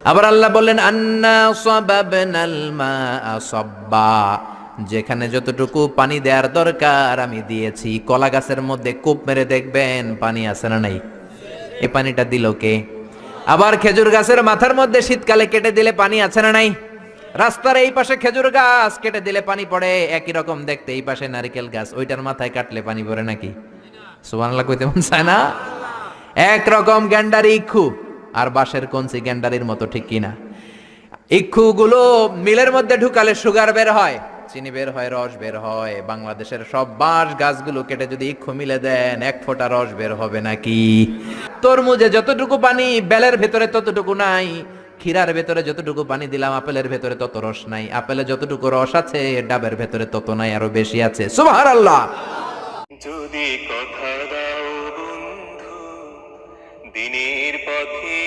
আবার আল্লাহ বললেন আন্না সাবাবনাল মাআ সাব্বা, যেখানে যতটুকু পানি দেওয়ার দরকার আমি দিয়েছি। কলা গাছের মধ্যে কূপ মেরে দেখবেন পানি আছে না নাই, এই পানিটা দিল কে? আবার খেজুর গাছের মাথার মধ্যে শীতকালে কেটে দিলে পানি আছে না নাই? রাস্তার এই পাশে খেজুর গাছ কেটে দিলে পানি পড়ে, একই রকম দেখতে এই পাশে নারকেল গাছ, ওইটার মাথায় কাটলে পানি পড়ে নাকি? সুবহানাল্লাহ কইতে মন চায় না? একরকম গ্যান্ডারি ইক্ষু আর বাঁশের কঞ্চি গ্যান্ডারির মতো, ঠিক কিনা? ইক্ষু গুলো মিলের মধ্যে ঢুকালে সুগার বের হয়, চিনি বের হয়, রস বের হয়। বাংলাদেশের সব বাঁশ গাছগুলো কেটে যদি ইক্ষু মিলে দেন, এক ফোঁটা রস বের হবে নাকি? তরমুজে যতটুকু পানি বেলের ভেতরে ততটুকু নাই, ক্ষীরার ভেতরে যতটুকু পানি দিলাম আপেলের ভেতরে তত রস নাই, আপেলে যতটুকু রস আছে ডাবের ভেতরে তত নাই, আরো বেশি আছে। সুবহানাল্লাহ। যদি কথা দাও বন্ধু, দিনের পথে